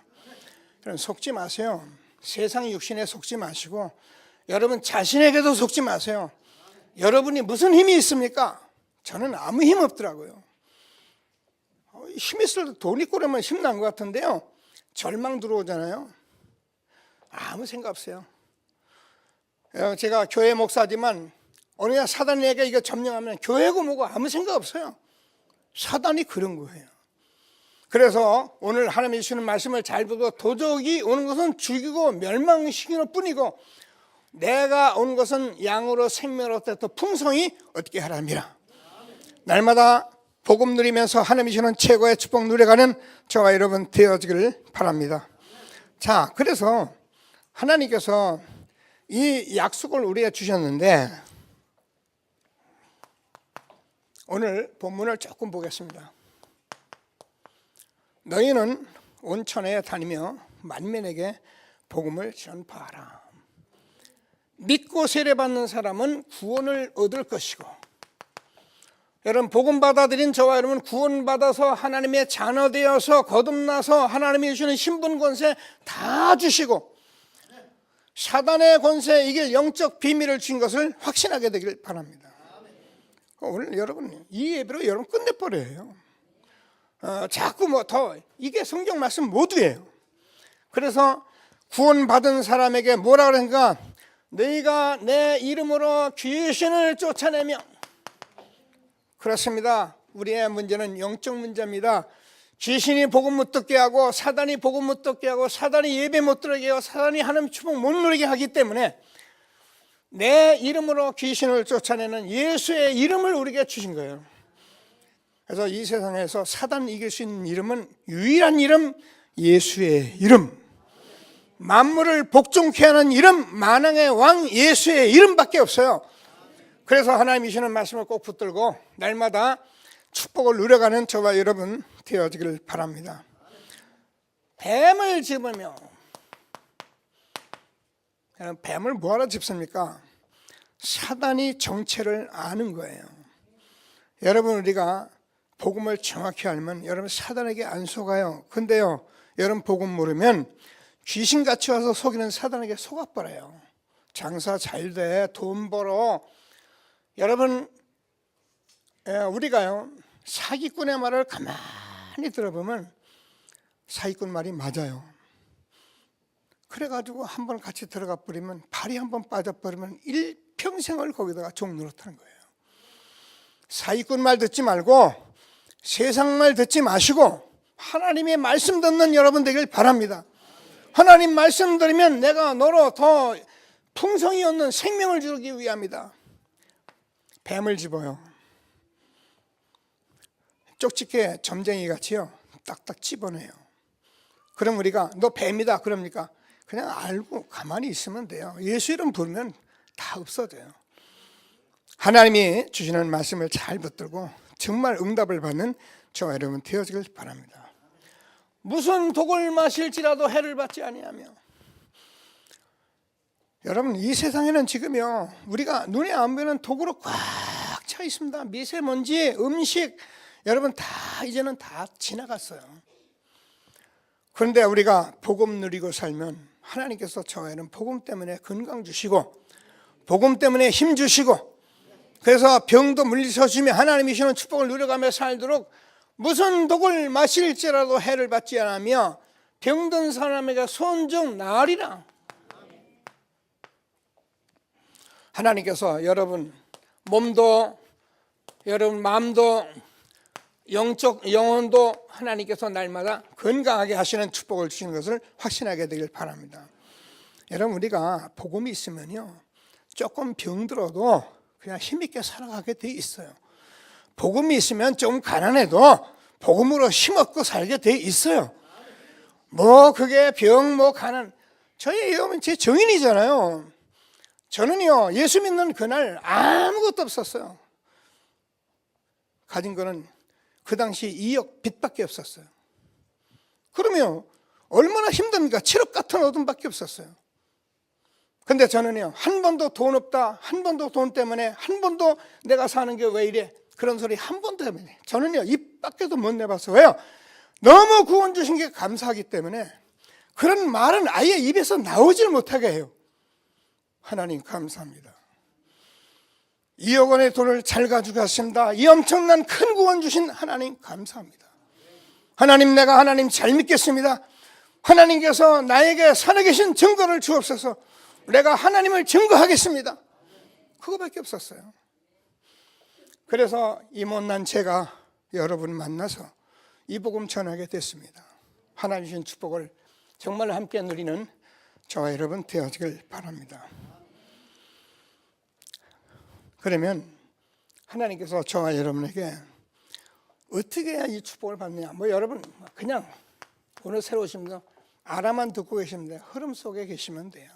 여러분 속지 마세요. 세상 육신에 속지 마시고 여러분 자신에게도 속지 마세요. 여러분이 무슨 힘이 있습니까? 저는 아무 힘 없더라고요. 힘 있을 때 돈 있고 그러면 힘난 것 같은데요, 절망 들어오잖아요. 아무 생각 없어요. 제가 교회 목사지만 어느 날 사단에게 이거 점령하면 교회고 뭐고 아무 생각 없어요. 사단이 그런 거예요. 그래서 오늘 하나님이 주시는 말씀을 잘 보고 도적이 오는 것은 죽이고 멸망시키는 뿐이고 내가 온 것은 양으로 생명을 얻되 또 풍성히 얻게 하랍니다. 날마다 복음 누리면서 하나님이 주시는 최고의 축복 누려가는 저와 여러분 되어지기를 바랍니다. 자, 그래서 하나님께서 이 약속을 우리에게 주셨는데 오늘 본문을 조금 보겠습니다. 너희는 온 천하에 다니며 만민에게 복음을 전파하라. 믿고 세례받는 사람은 구원을 얻을 것이고, 여러분 복음 받아들인 저와 여러분 구원받아서 하나님의 자녀 되어서 거듭나서 하나님이 주시는 신분 권세 다 주시고 사단의 권세에 이길 영적 비밀을 주신 것을 확신하게 되길 바랍니다. 오늘 여러분 이 예배로 여러분 끝내버려요. 자꾸 뭐 더 이게 성경 말씀 모두예요. 그래서 구원받은 사람에게 뭐라 그러니까 너희가 내 이름으로 귀신을 쫓아내며, 그렇습니다. 우리의 문제는 영적 문제입니다. 귀신이 복음 못 듣게 하고 사단이 복음 못 듣게 하고 사단이 예배 못 들게 하고 사단이 하나님 축복 못 누리게 하기 때문에 내 이름으로 귀신을 쫓아내는 예수의 이름을 우리에게 주신 거예요. 그래서 이 세상에서 사단 이길 수 있는 이름은 유일한 이름, 예수의 이름. 만물을 복종케 하는 이름, 만왕의 왕 예수의 이름밖에 없어요. 그래서 하나님이 주시는 말씀을 꼭 붙들고 날마다 축복을 누려가는 저와 여러분 되어지기를 바랍니다. 뱀을 집으며, 뱀을 뭐하러 집습니까? 사단이 정체를 아는 거예요. 여러분 우리가 복음을 정확히 알면 여러분 사단에게 안 속아요. 근데요 여러분 복음 모르면 귀신같이 와서 속이는 사단에게 속아버려요. 장사 잘 돼, 돈 벌어. 여러분 우리가요 사기꾼의 말을 가만히 들어보면 사기꾼 말이 맞아요. 그래가지고 한번 같이 들어가 버리면, 발이 한번 빠져버리면 일평생을 거기다가 종 노릇하는 거예요. 사기꾼 말 듣지 말고 세상 말 듣지 마시고 하나님의 말씀 듣는 여러분 되길 바랍니다. 하나님 말씀 들으면 내가 너로 더 풍성히 얻는 생명을 주기 위함이다. 뱀을 집어요. 쪽집게 점쟁이 같이요 딱딱 집어내요. 그럼 우리가 너 뱀이다 그럽니까? 그냥 알고 가만히 있으면 돼요. 예수 이름 부르면 다 없어져요. 하나님이 주시는 말씀을 잘 붙들고 정말 응답을 받는 저와 여러분 되어지길 바랍니다. 무슨 독을 마실지라도 해를 받지 아니하며. 여러분 이 세상에는 지금요 우리가 눈에 안 보이는 독으로 꽉 차 있습니다. 미세먼지, 음식, 여러분 다 이제는 다 지나갔어요. 그런데 우리가 복음 누리고 살면 하나님께서 저에는 복음 때문에 건강 주시고 복음 때문에 힘 주시고, 그래서 병도 물리쳐 주시며 하나님이 주시는 축복을 누려가며 살도록 무슨 독을 마실지라도 해를 받지 않으며 병든 사람에게 손중 나으리라. 하나님께서 여러분 몸도 여러분 마음도 영적 영혼도 하나님께서 날마다 건강하게 하시는 축복을 주시는 것을 확신하게 되길 바랍니다. 여러분 우리가 복음이 있으면요 조금 병들어도 그냥 힘있게 살아가게 돼 있어요. 복음이 있으면 좀 가난해도 복음으로 힘없고 살게 돼 있어요. 뭐 그게 병 뭐 가난, 저희 여러분 제 정인이잖아요. 저는요 예수 믿는 그날 아무것도 없었어요. 가진 거는 그 당시 2억 빚밖에 없었어요. 그러면 얼마나 힘듭니까? 7억 같은 어둠밖에 없었어요. 근데 저는요, 한 번도 돈 없다, 한 번도 돈 때문에, 한 번도 내가 사는 게 왜 이래, 그런 소리 한 번도 해보니 저는요 입 밖에도 못 내봤어. 왜요? 너무 구원 주신 게 감사하기 때문에 그런 말은 아예 입에서 나오질 못하게 해요. 하나님 감사합니다. 2억 원의 돈을 잘 가지고 갔습니다. 이 엄청난 큰 구원 주신 하나님 감사합니다. 하나님, 내가 하나님 잘 믿겠습니다. 하나님께서 나에게 살아계신 증거를 주옵소서. 내가 하나님을 증거하겠습니다. 그거밖에 없었어요. 그래서 이 못난 제가 여러분 만나서 이 복음 전하게 됐습니다. 하나님 주신 축복을 정말 함께 누리는 저와 여러분 되어지길 바랍니다. 그러면 하나님께서 저와 여러분에게 어떻게 해야 이 축복을 받느냐, 여러분 그냥 오늘 새로 오신 분 알아만 듣고 계시면 돼요. 흐름 속에 계시면 돼요.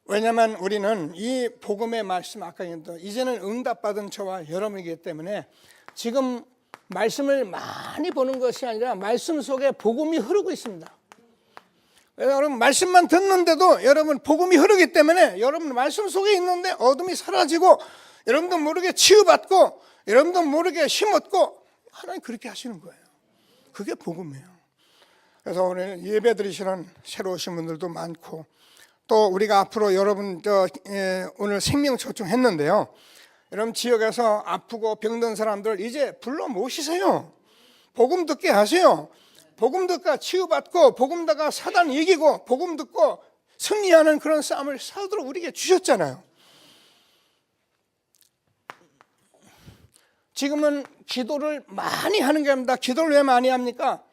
왜냐하면 우리는 이 복음의 말씀, 아까 얘기했던 이제는 응답받은 저와 여러분이기 때문에 지금 말씀을 많이 보는 것이 아니라 말씀 속에 복음이 흐르고 있습니다. 여러분 말씀만 듣는데도 여러분 복음이 흐르기 때문에 여러분 말씀 속에 있는데 어둠이 사라지고 여러분도 모르게 치유받고 여러분도 모르게 힘없고 하나님 그렇게 하시는 거예요. 그게 복음이에요. 그래서 오늘 예배 드리시는 새로 오신 분들도 많고 또 우리가 앞으로 여러분 오늘 생명초청 했는데요. 여러분 지역에서 아프고 병든 사람들 이제 불러 모시세요. 복음 듣게 하세요. 복음 듣고 치유받고 복음 듣고 사단 이기고 복음 듣고 승리하는 그런 싸움을 싸우도록 우리에게 주셨잖아요. 지금은 기도를 많이 하는 게 아닙니다. 기도를 왜 많이 합니까?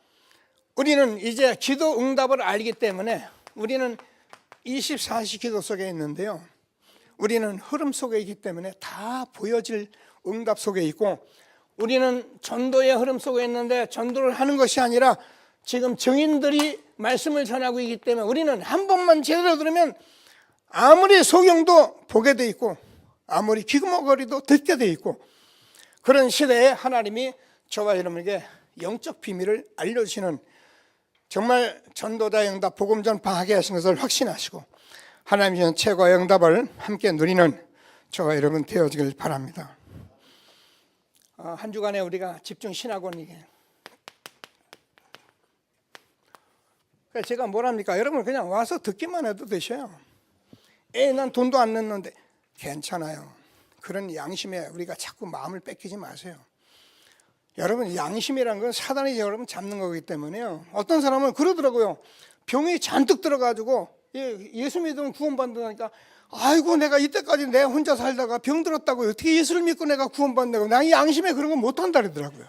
우리는 이제 기도 응답을 알기 때문에 우리는 24시 기도 속에 있는데요. 우리는 흐름 속에 있기 때문에 다 보여질 응답 속에 있고 우리는 전도의 흐름 속에 있는데 전도를 하는 것이 아니라 지금 증인들이 말씀을 전하고 있기 때문에 우리는 한 번만 제대로 들으면 아무리 소경도 보게 돼 있고 아무리 귀머거리도 듣게 돼 있고 그런 시대에 하나님이 저와 여러분에게 영적 비밀을 알려주시는 정말 전도자 응답 복음 전파하게 하신 것을 확신하시고 하나님이 주신 최고의 응답을 함께 누리는 저와 여러분 되어지길 바랍니다. 한 주간에 우리가 집중 신학원이게 제가 뭐랍니까? 여러분 그냥 와서 듣기만 해도 되셔요. 난 돈도 안 냈는데 괜찮아요. 그런 양심에 우리가 자꾸 마음을 뺏기지 마세요. 여러분 양심이란 건 사단이 여러분 잡는 거기 때문에요. 어떤 사람은 그러더라고요. 병이 잔뜩 들어가지고 예수 믿으면 구원받는다니까 아이고 내가 이때까지 내 혼자 살다가 병 들었다고 어떻게 예수를 믿고 내가 구원받는다고 나 양심에 그런 거 못한다 그러더라고요.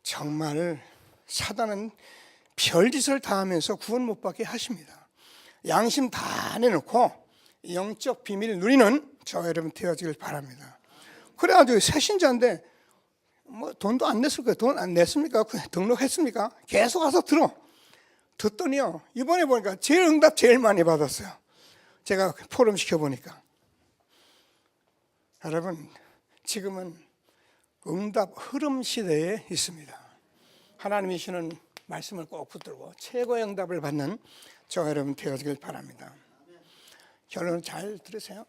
정말 사단은 별짓을 다 하면서 구원 못 받게 하십니다. 양심 다 내놓고 영적 비밀을 누리는 저 여러분 되어지길 바랍니다. 그래가지고 새신자인데 돈도 안 냈을 거예요. 돈 안 냈습니까? 등록했습니까? 계속 와서 듣더니요 이번에 보니까 제일 응답 제일 많이 받았어요. 제가 포럼 시켜보니까 여러분 지금은 응답 흐름 시대에 있습니다. 하나님이 주시는 말씀을 꼭 붙들고 최고의 응답을 받는 저 여러분 되어지길 바랍니다. 결론은 잘 들으세요.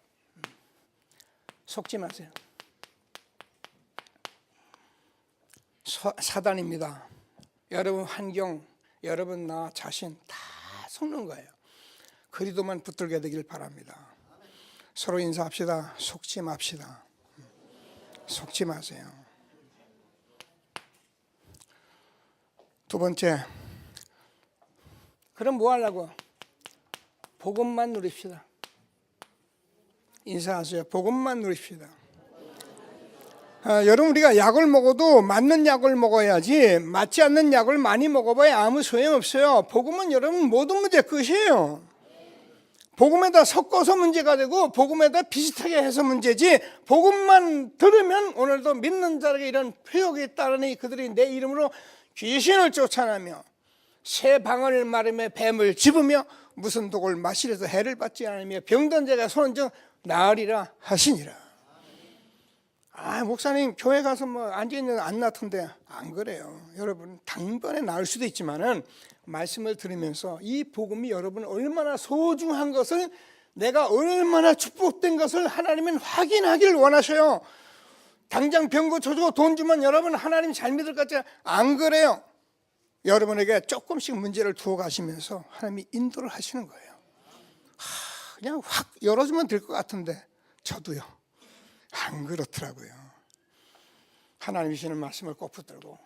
속지 마세요. 사단입니다. 여러분 환경, 여러분 나 자신 다 속는 거예요. 그리도만 붙들게 되길 바랍니다. 서로 인사합시다. 속지 맙시다. 속지 마세요. 두 번째, 그럼 뭐 하려고? 복음만 누립시다. 인사하세요. 복음만 누립시다. 여러분 우리가 약을 먹어도 맞는 약을 먹어야지 맞지 않는 약을 많이 먹어봐야 아무 소용없어요. 복음은 여러분 모든 문제 끝이에요. 복음에다 섞어서 문제가 되고 복음에다 비슷하게 해서 문제지 복음만 들으면 오늘도 믿는 자에게 이런 표적이 따르니 그들이 내 이름으로 귀신을 쫓아내며 새 방언을 말하며 뱀을 집으며 무슨 독을 마시려서 해를 받지 않으며 병든 자가 손을 나으리라 하시니라. 목사님 교회 가서 뭐 앉아있는 안 낳던데, 안 그래요. 여러분 당번에 나을 수도 있지만은 말씀을 들으면서 이 복음이 여러분 얼마나 소중한 것을, 내가 얼마나 축복된 것을 하나님은 확인하기를 원하셔요. 당장 병 고쳐주고 돈 주면 여러분 하나님 잘 믿을 것 같지? 안 그래요. 여러분에게 조금씩 문제를 두어 가시면서 하나님이 인도를 하시는 거예요. 그냥 확 열어주면 될 것 같은데 저도요, 안 그렇더라고요. 하나님이 주시는 말씀을 꼭 붙들고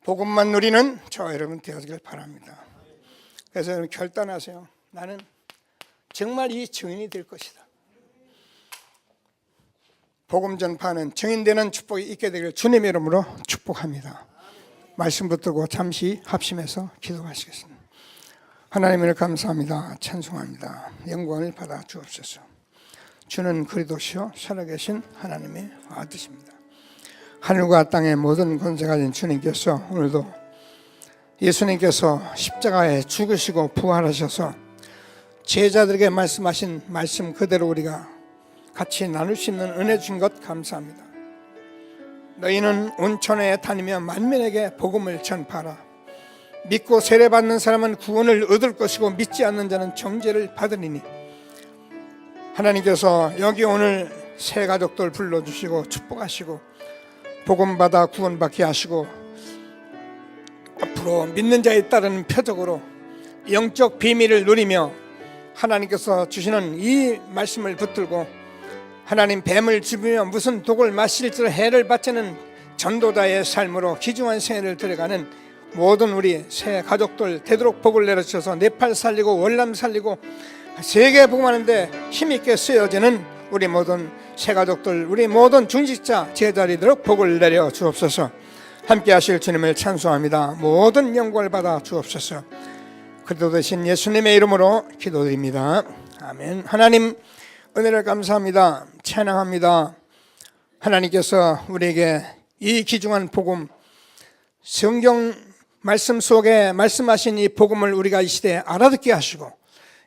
복음만 누리는 저 여러분 되어지길 바랍니다. 그래서 여러분 결단하세요. 나는 정말 이 증인이 될 것이다. 복음 전파는 증인되는 축복이 있게 되기를 주님의 이름으로 축복합니다. 말씀 붙들고 잠시 합심해서 기도하시겠습니다. 하나님을 감사합니다. 찬송합니다. 영광을 받아 주옵소서. 주는 그리스도시요 살아계신 하나님의 아드십니다. 하늘과 땅의 모든 권세 가진 주님께서 오늘도 예수님께서 십자가에 죽으시고 부활하셔서 제자들에게 말씀하신 말씀 그대로 우리가 같이 나눌 수 있는 은혜 주신 것 감사합니다. 너희는 온천에 다니며 만민에게 복음을 전파하라. 믿고 세례받는 사람은 구원을 얻을 것이고 믿지 않는 자는 정죄를 받으리니. 하나님께서 여기 오늘 새 가족들 불러주시고 축복하시고 복음 받아 구원받게 하시고 앞으로 믿는 자에 따르는 표적으로 영적 비밀을 누리며 하나님께서 주시는 이 말씀을 붙들고 하나님 뱀을 집으며 무슨 독을 마실지라 해를 받지는 전도자의 삶으로 귀중한 생애를 들어가는 모든 우리 새 가족들 되도록 복을 내려주셔서 네팔 살리고 월남 살리고 세계 복음하는데 힘있게 쓰여지는 우리 모든 새 가족들, 우리 모든 중직자 제자리도록 복을 내려 주옵소서. 함께 하실 주님을 찬송합니다. 모든 영광을 받아 주옵소서. 그리스도 되신 예수님의 이름으로 기도드립니다. 아멘. 하나님 은혜를 감사합니다. 찬양합니다. 하나님께서 우리에게 이 귀중한 복음, 성경 말씀 속에 말씀하신 이 복음을 우리가 이 시대에 알아듣게 하시고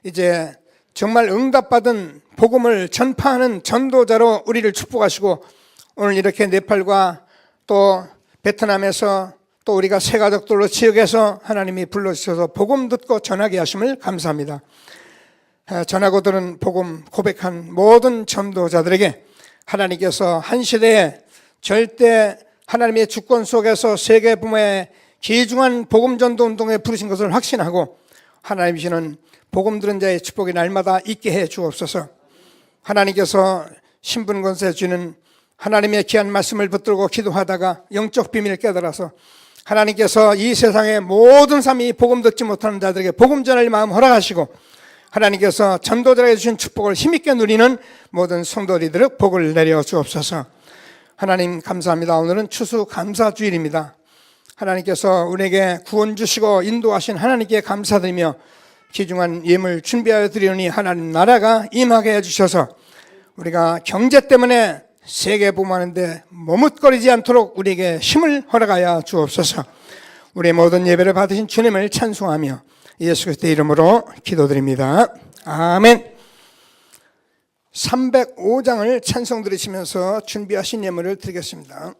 이제 정말 응답받은 복음을 전파하는 전도자로 우리를 축복하시고 오늘 이렇게 네팔과 또 베트남에서 또 우리가 새 가족들로 지역에서 하나님이 불러주셔서 복음 듣고 전하게 하심을 감사합니다. 전하고 들은 복음 고백한 모든 전도자들에게 하나님께서 한 시대에 절대 하나님의 주권 속에서 세계 부모의 귀중한 복음 전도 운동에 부르신 것을 확신하고 하나님이시는 복음 들은 자의 축복이 날마다 있게 해 주옵소서. 하나님께서 신분 권세 주는 하나님의 귀한 말씀을 붙들고 기도하다가 영적 비밀을 깨달아서 하나님께서 이 세상의 모든 삶이 복음 듣지 못하는 자들에게 복음 전할 마음 허락하시고 하나님께서 전도자에게 주신 축복을 힘있게 누리는 모든 성도들에게 복을 내려 주옵소서. 하나님 감사합니다. 오늘은 추수감사주일입니다. 하나님께서 우리에게 구원 주시고 인도하신 하나님께 감사드리며 귀중한 예물 준비하여 드리오니 하나님 나라가 임하게 해주셔서 우리가 경제 때문에 세계 복음하는데 머뭇거리지 않도록 우리에게 힘을 허락하여 주옵소서. 우리의 모든 예배를 받으신 주님을 찬송하며 예수 그리스도의 이름으로 기도드립니다. 아멘. 305장을 찬송 들으시면서 준비하신 예물을 드리겠습니다.